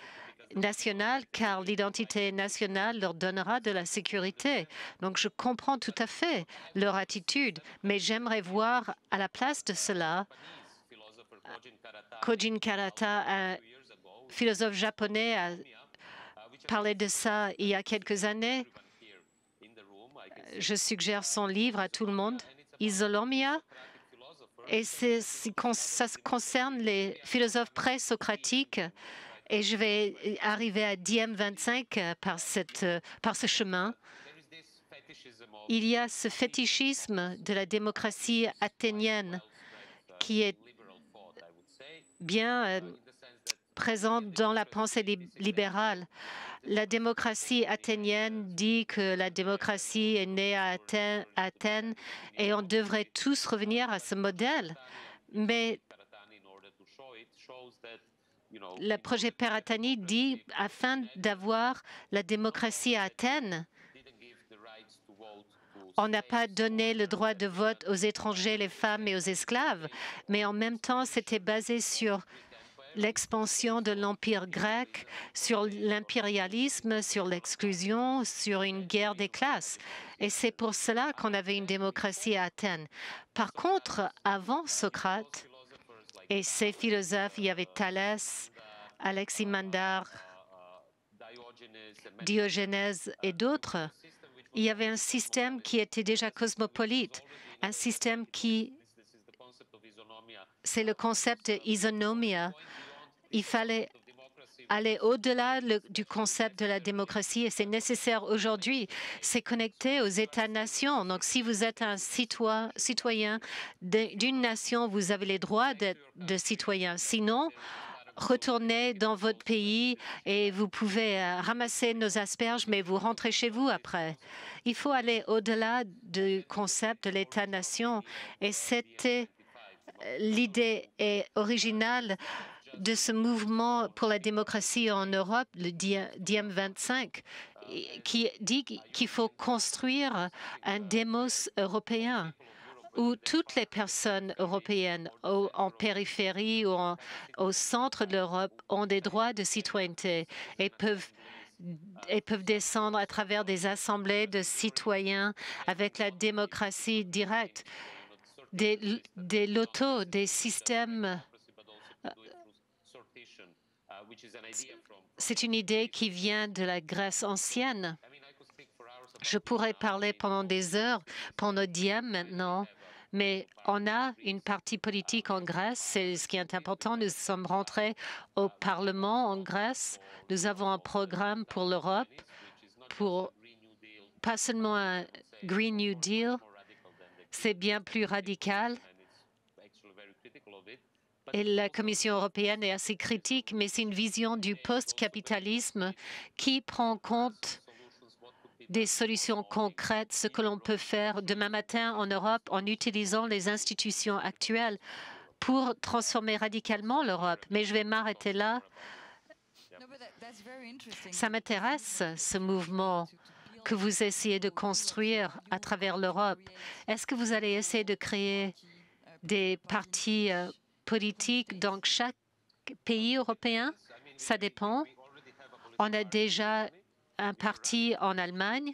nationale car l'identité nationale leur donnera de la sécurité. Donc je comprends tout à fait leur attitude, mais j'aimerais voir à la place de cela Kojin Karata, un philosophe japonais, a parlé de ça il y a quelques années. Je suggère son livre à tout le monde, Isolomia, et ça concerne les philosophes pré-socratiques. Et je vais arriver à DiEM25 par ce chemin. Il y a ce fétichisme de la démocratie athénienne qui est bien présente dans la pensée libérale. La démocratie athénienne dit que la démocratie est née à Athènes et on devrait tous revenir à ce modèle. Mais le projet Peratani dit, afin d'avoir la démocratie à Athènes, on n'a pas donné le droit de vote aux étrangers, les femmes et aux esclaves, mais en même temps, c'était basé sur l'expansion de l'Empire grec, sur l'impérialisme, sur l'exclusion, sur une guerre des classes. Et c'est pour cela qu'on avait une démocratie à Athènes. Par contre, avant Socrate et ses philosophes, il y avait Thalès, Anaximandre, Diogène et d'autres. Il y avait un système qui était déjà cosmopolite, un système qui... C'est le concept d'isonomia. Il fallait aller au-delà du concept de la démocratie et c'est nécessaire aujourd'hui. C'est connecté aux États-nations. Donc, si vous êtes un citoyen d'une nation, vous avez les droits de citoyen. Sinon, retournez dans votre pays et vous pouvez ramasser nos asperges, mais vous rentrez chez vous après. Il faut aller au-delà du concept de l'État-nation et c'était l'idée originale de ce mouvement pour la démocratie en Europe, le Diem 25, qui dit qu'il faut construire un démos européen où toutes les personnes européennes en périphérie ou au centre de l'Europe ont des droits de citoyenneté et peuvent descendre à travers des assemblées de citoyens avec la démocratie directe, des lotos, des systèmes. C'est une idée qui vient de la Grèce ancienne. Je pourrais parler pendant des heures pendant Diem maintenant, mais on a une partie politique en Grèce, c'est ce qui est important. Nous sommes rentrés au Parlement en Grèce. Nous avons un programme pour l'Europe, pour pas seulement un Green New Deal, c'est bien plus radical. Et la Commission européenne est assez critique, mais c'est une vision du post-capitalisme qui prend en compte des solutions concrètes, ce que l'on peut faire demain matin en Europe en utilisant les institutions actuelles pour transformer radicalement l'Europe. Mais je vais m'arrêter là. Ça m'intéresse, ce mouvement que vous essayez de construire à travers l'Europe. Est-ce que vous allez essayer de créer des partis politiques dans chaque pays européen? Ça dépend. On a déjà un parti en Allemagne.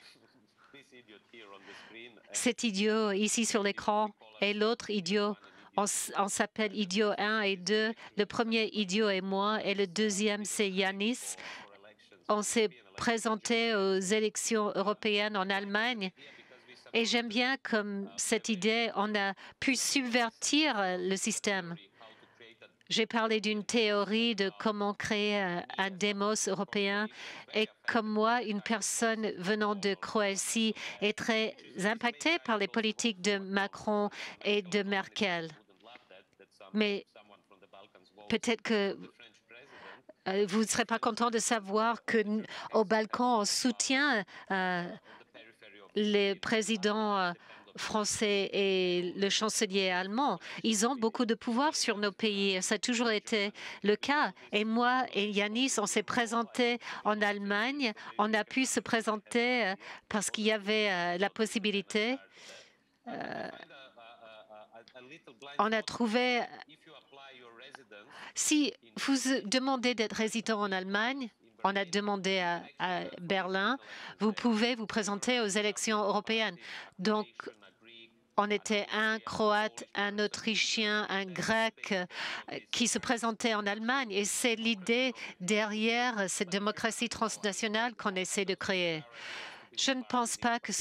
Cet idiot ici sur l'écran et l'autre idiot, on s'appelle idiot 1 et 2. Le premier idiot est moi et le deuxième c'est Yanis. On s'est présenté aux élections européennes en Allemagne et j'aime bien comme cette idée, on a pu subvertir le système. J'ai parlé d'une théorie de comment créer un démos européen et comme moi, une personne venant de Croatie est très impactée par les politiques de Macron et de Merkel. Mais peut-être que vous ne serez pas content de savoir qu'au Balkan, on soutient les présidents français et le chancelier allemand. Ils ont beaucoup de pouvoir sur nos pays. Ça a toujours été le cas. Et moi et Yanis, on s'est présentés en Allemagne. On a pu se présenter parce qu'il y avait la possibilité. On a trouvé... Si vous demandez d'être résident en Allemagne, on a demandé à Berlin, vous pouvez vous présenter aux élections européennes. Donc, on était un Croate, un Autrichien, un Grec qui se présentait en Allemagne. Et c'est l'idée derrière cette démocratie transnationale qu'on essaie de créer. Je ne pense pas que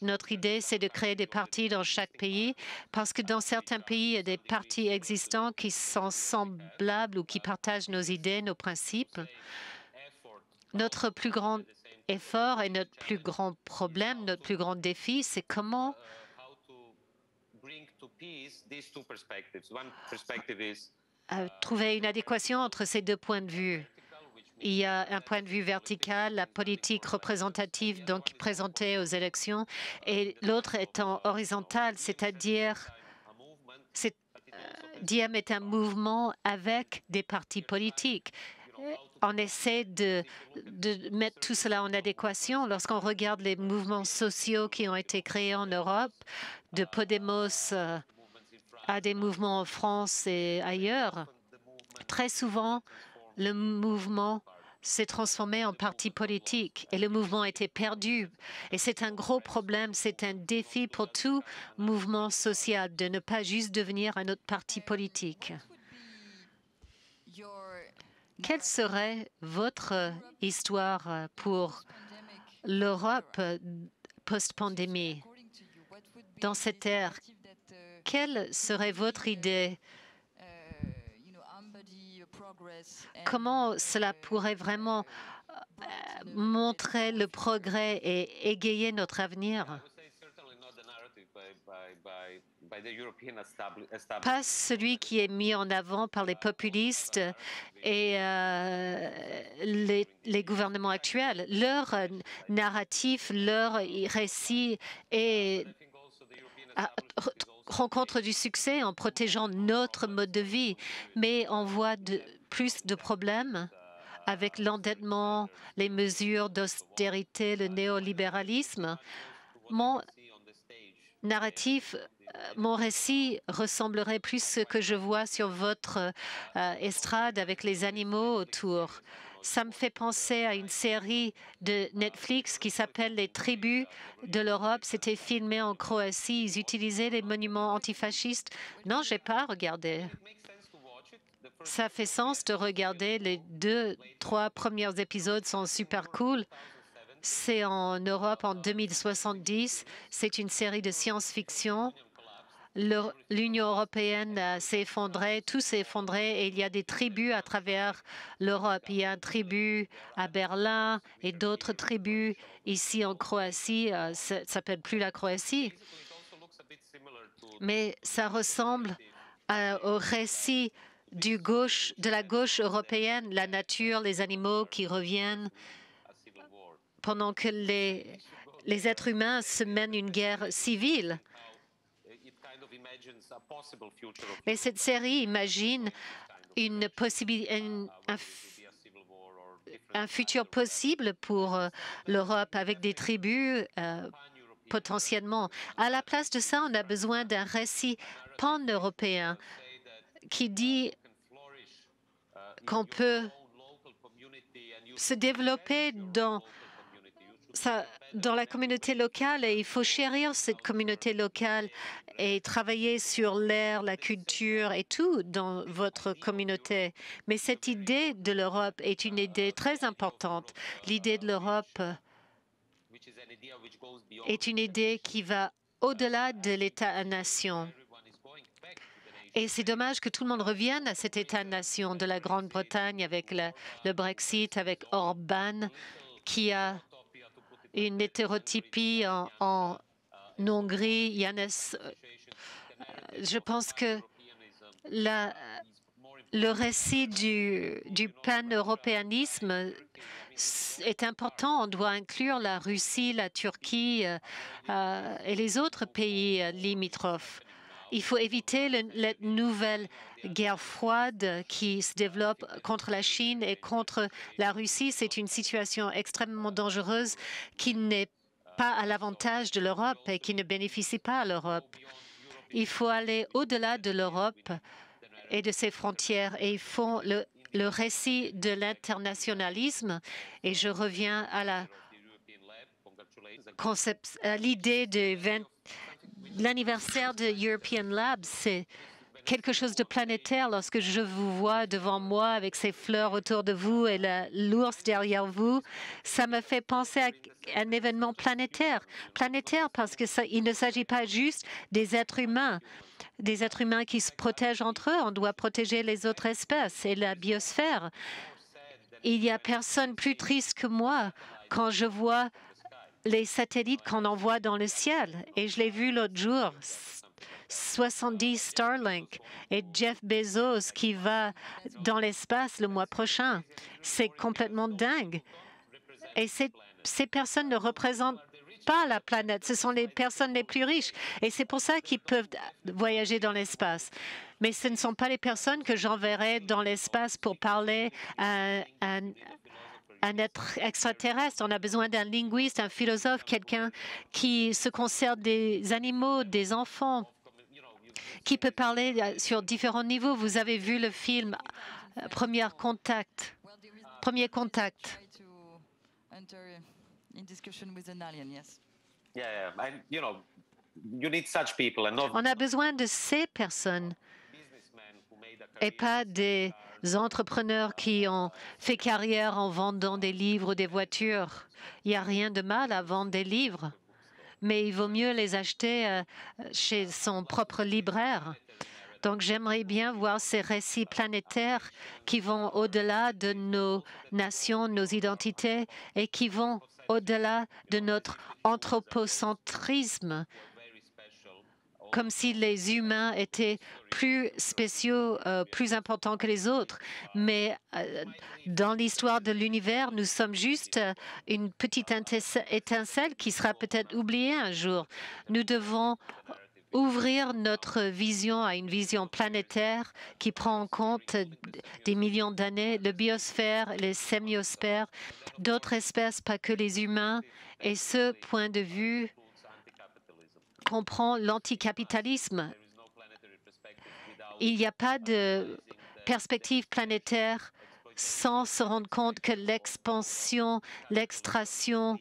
notre idée, c'est de créer des partis dans chaque pays, parce que dans certains pays, il y a des partis existants qui sont semblables ou qui partagent nos idées, nos principes. Notre plus grand effort et notre plus grand problème, notre plus grand défi, c'est comment trouver une adéquation entre ces deux points de vue. Il y a un point de vue vertical, la politique représentative donc présentée aux élections, et l'autre étant horizontal, c'est-à-dire Diem est un mouvement avec des partis politiques. On essaie de mettre tout cela en adéquation. Lorsqu'on regarde les mouvements sociaux qui ont été créés en Europe, de Podemos à des mouvements en France et ailleurs, très souvent, le mouvement s'est transformé en parti politique et le mouvement a été perdu. Et c'est un gros problème, c'est un défi pour tout mouvement social de ne pas juste devenir un autre parti politique. Quelle serait votre histoire pour l'Europe post-pandémie? Dans cette ère, quelle serait votre idée? Comment cela pourrait vraiment montrer le progrès et égayer notre avenir? Pas celui qui est mis en avant par les populistes et les gouvernements actuels. Leur narratif, leur récit rencontre du succès en protégeant notre mode de vie, mais on voit plus de problèmes avec l'endettement, les mesures d'austérité, le néolibéralisme. Mon narratif, mon récit ressemblerait plus à ce que je vois sur votre estrade avec les animaux autour. Ça me fait penser à une série de Netflix qui s'appelle Les Tribus de l'Europe. C'était filmé en Croatie. Ils utilisaient les monuments antifascistes. Non, je n'ai pas regardé. Ça fait sens de regarder. Les 2-3 premiers épisodes sont super cool. C'est en Europe en 2070. C'est une série de science-fiction. L'Union européenne s'est effondrée, tout s'est effondré et il y a des tribus à travers l'Europe. Il y a une tribu à Berlin et d'autres tribus ici en Croatie. Ça ne s'appelle plus la Croatie. Mais ça ressemble au récit de la gauche européenne, la nature, les animaux qui reviennent pendant que les êtres humains se mènent une guerre civile. Mais cette série imagine un futur possible pour l'Europe avec des tribus potentiellement. À la place de ça, on a besoin d'un récit pan-européen qui dit qu'on peut se développer dans la communauté locale et il faut chérir cette communauté locale et travailler sur l'air, la culture et tout dans votre communauté. Mais cette idée de l'Europe est une idée très importante. L'idée de l'Europe est une idée qui va au-delà de l'État-nation. Et c'est dommage que tout le monde revienne à cet État-nation de la Grande-Bretagne avec le Brexit, avec Orban, qui a une hétérotypie en Hongrie. Je pense que le récit du pan-européanisme est important. On doit inclure la Russie, la Turquie et les autres pays limitrophes. Il faut éviter la nouvelle guerre froide qui se développe contre la Chine et contre la Russie. C'est une situation extrêmement dangereuse qui n'est pas à l'avantage de l'Europe et qui ne bénéficie pas à l'Europe. Il faut aller au-delà de l'Europe et de ses frontières et ils font le récit de l'internationalisme. Et je reviens à l'idée de l'anniversaire de European Lab. C'est quelque chose de planétaire lorsque je vous vois devant moi avec ces fleurs autour de vous et l'ours derrière vous. Ça me fait penser à un événement planétaire. Planétaire parce qu'il ne s'agit pas juste des êtres humains qui se protègent entre eux. On doit protéger les autres espèces et la biosphère. Il n'y a personne plus triste que moi quand je vois les satellites qu'on envoie dans le ciel. Et je l'ai vu l'autre jour, 70 Starlink et Jeff Bezos qui va dans l'espace le mois prochain. C'est complètement dingue. Et ces personnes ne représentent pas la planète. Ce sont les personnes les plus riches. Et c'est pour ça qu'ils peuvent voyager dans l'espace. Mais ce ne sont pas les personnes que j'enverrai dans l'espace pour parler à un être extraterrestre. On a besoin d'un linguiste, un philosophe, quelqu'un qui se concerne des animaux, des enfants, qui peut parler sur différents niveaux. Vous avez vu le film premier contact. Premier contact. On a besoin de ces personnes et pas des entrepreneurs qui ont fait carrière en vendant des livres ou des voitures. Il n'y a rien de mal à vendre des livres, mais il vaut mieux les acheter chez son propre libraire. Donc, j'aimerais bien voir ces récits planétaires qui vont au-delà de nos nations, nos identités, et qui vont au-delà de notre anthropocentrisme, comme si les humains étaient plus spéciaux, plus importants que les autres. Mais dans l'histoire de l'univers, nous sommes juste une petite étincelle qui sera peut-être oubliée un jour. Nous devons ouvrir notre vision à une vision planétaire qui prend en compte des millions d'années, le biosphère, les sémiosphères, d'autres espèces, pas que les humains. Et ce point de vue comprend l'anticapitalisme. Il n'y a pas de perspective planétaire sans se rendre compte que l'expansion, l'extraction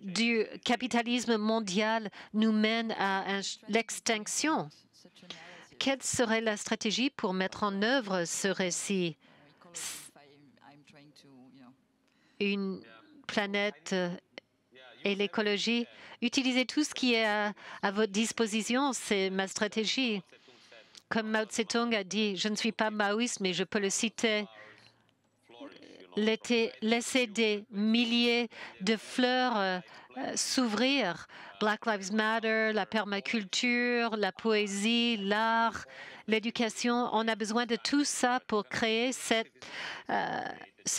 du capitalisme mondial nous mène à l'extinction. Quelle serait la stratégie pour mettre en œuvre ce récit? Une planète et l'écologie. Utilisez tout ce qui est à votre disposition, c'est ma stratégie. Comme Mao Tse-tung a dit, je ne suis pas maoïste, mais je peux le citer. Laisser des milliers de fleurs s'ouvrir. Black Lives Matter, la permaculture, la poésie, l'art, l'éducation. On a besoin de tout ça pour créer ce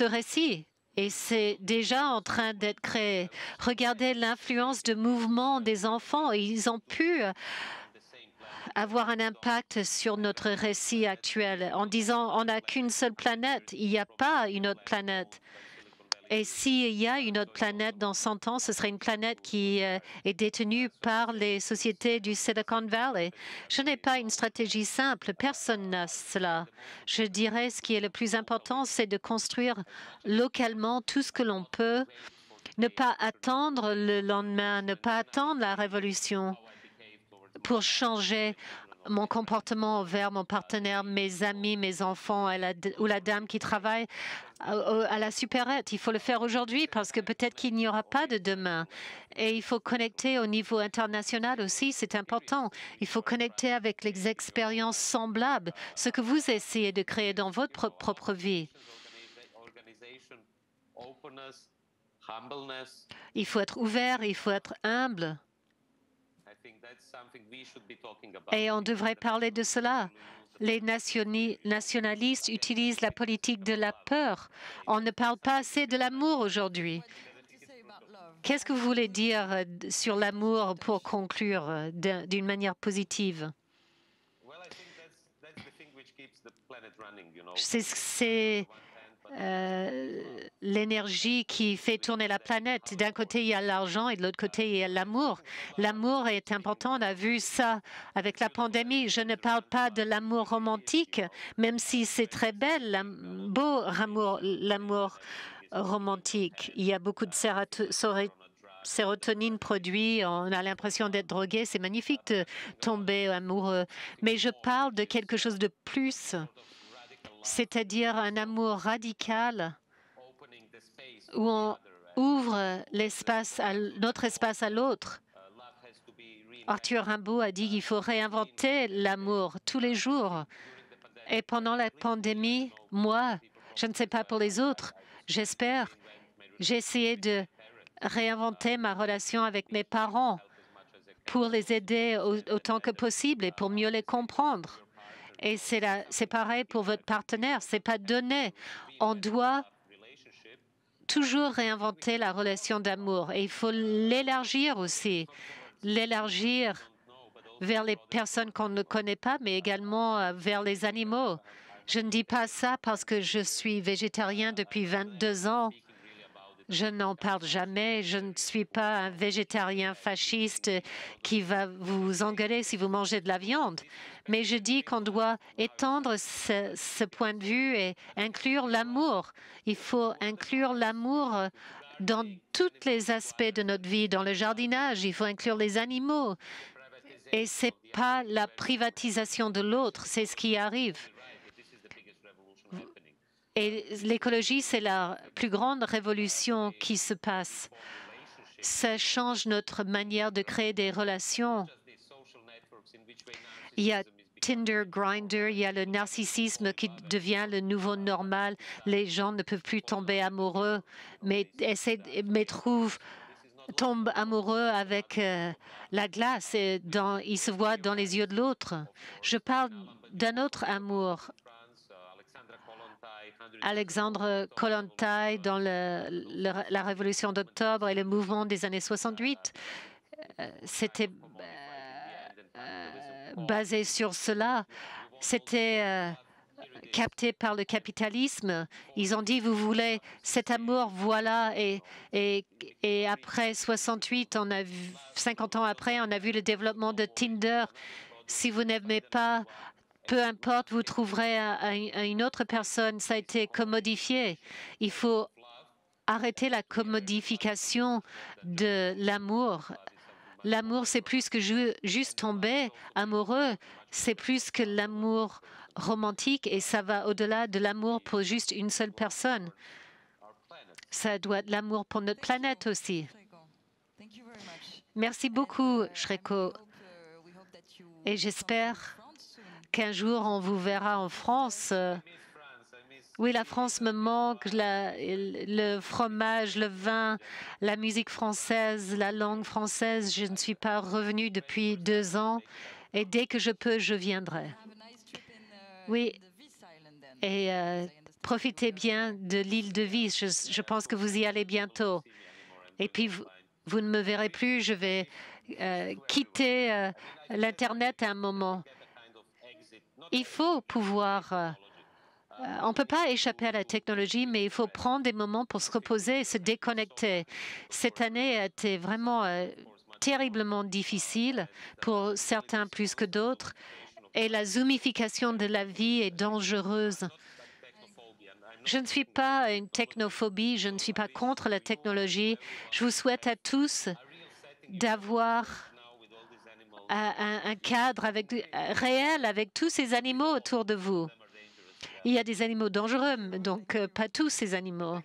récit. Et c'est déjà en train d'être créé. Regardez l'influence de mouvement des enfants. Ils ont pu avoir un impact sur notre récit actuel en disant on n'a qu'une seule planète. Il n'y a pas une autre planète. Et s'il y a une autre planète dans 100 ans, ce serait une planète qui est détenue par les sociétés du Silicon Valley. Je n'ai pas une stratégie simple. Personne n'a cela. Je dirais ce qui est le plus important, c'est de construire localement tout ce que l'on peut, ne pas attendre le lendemain, ne pas attendre la révolution pour changer mon comportement envers mon partenaire, mes amis, mes enfants ou la dame qui travaille à la supérette. Il faut le faire aujourd'hui parce que peut-être qu'il n'y aura pas de demain. Et il faut connecter au niveau international aussi, c'est important. Il faut connecter avec les expériences semblables, ce que vous essayez de créer dans votre propre vie. Il faut être ouvert, il faut être humble. Et on devrait parler de cela. Les nationalistes utilisent la politique de la peur. On ne parle pas assez de l'amour aujourd'hui. Qu'est-ce que vous voulez dire sur l'amour pour conclure d'une manière positive? C'est l'énergie qui fait tourner la planète. D'un côté, il y a l'argent et de l'autre côté, il y a l'amour. L'amour est important. On a vu ça avec la pandémie. Je ne parle pas de l'amour romantique, même si c'est très belle, l'amour romantique. Il y a beaucoup de sérotonine produit. On a l'impression d'être drogué. C'est magnifique de tomber amoureux. Mais je parle de quelque chose de plus, c'est-à-dire un amour radical où on ouvre notre espace à l'autre. Arthur Rimbaud a dit qu'il faut réinventer l'amour tous les jours. Et pendant la pandémie, moi, je ne sais pas pour les autres, j'espère, j'ai essayé de réinventer ma relation avec mes parents pour les aider autant que possible et pour mieux les comprendre. Et c'est pareil pour votre partenaire, c'est pas donné. On doit toujours réinventer la relation d'amour et il faut l'élargir aussi, l'élargir vers les personnes qu'on ne connaît pas, mais également vers les animaux. Je ne dis pas ça parce que je suis végétarien depuis 22 ans. Je n'en parle jamais. Je ne suis pas un végétarien fasciste qui va vous engueuler si vous mangez de la viande. Mais je dis qu'on doit étendre ce point de vue et inclure l'amour. Il faut inclure l'amour dans tous les aspects de notre vie, dans le jardinage. Il faut inclure les animaux. Et ce n'est pas la privatisation de l'autre, c'est ce qui arrive. Et l'écologie, c'est la plus grande révolution qui se passe. Ça change notre manière de créer des relations. Il y a Tinder, Grindr, il y a le narcissisme qui devient le nouveau normal. Les gens ne peuvent plus tomber amoureux, mais tombent amoureux avec la glace. Et ils se voient dans les yeux de l'autre. Je parle d'un autre amour. Alexandre Kollontai dans la Révolution d'octobre et le mouvement des années 68, c'était basé sur cela. C'était capté par le capitalisme. Ils ont dit, vous voulez cet amour, voilà. Et après 68, 50 ans après, on a vu le développement de Tinder. Si vous n'aimez pas, peu importe, vous trouverez une autre personne. Ça a été commodifié. Il faut arrêter la commodification de l'amour. L'amour, c'est plus que juste tomber amoureux. C'est plus que l'amour romantique et ça va au-delà de l'amour pour juste une seule personne. Ça doit être l'amour pour notre planète aussi. Merci beaucoup, Shreko. Et j'espère qu'un jour, on vous verra en France. Oui, la France me manque, le fromage, le vin, la musique française, la langue française. Je ne suis pas revenue depuis 2 ans et dès que je peux, je viendrai. Oui, et profitez bien de l'île de Vis. Je pense que vous y allez bientôt. Et puis, vous ne me verrez plus. Je vais quitter l'Internet à un moment. Il faut pouvoir... on ne peut pas échapper à la technologie, mais il faut prendre des moments pour se reposer et se déconnecter. Cette année a été vraiment terriblement difficile pour certains plus que d'autres. Et la zoomification de la vie est dangereuse. Je ne suis pas une technophobie, je ne suis pas contre la technologie. Je vous souhaite à tous d'avoir un cadre réel avec tous ces animaux autour de vous. Il y a des animaux dangereux, donc pas tous ces animaux.